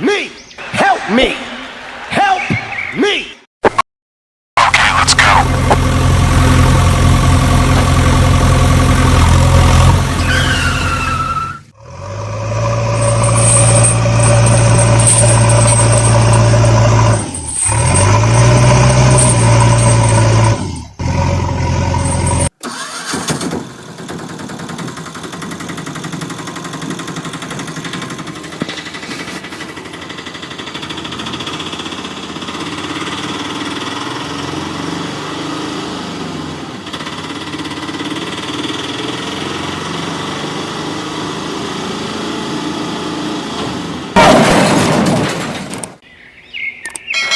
me! Help me! Help me! Okay, let's go.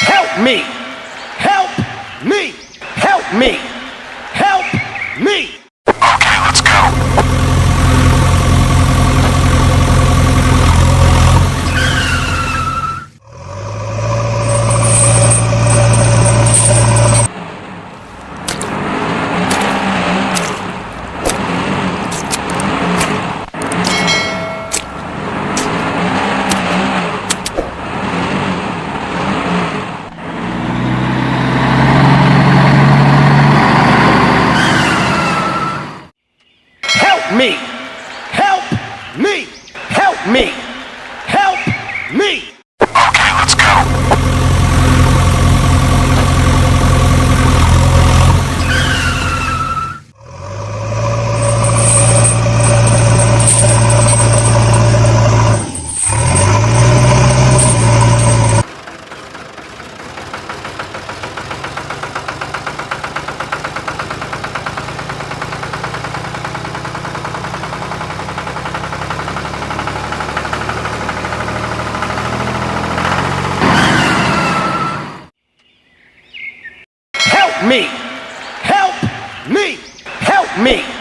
Help me! Help me! Help me! Help me! Okay, let's go. Help me! Help me! Help me! Help me! Okay, let's go. Help me! Help me! Help me!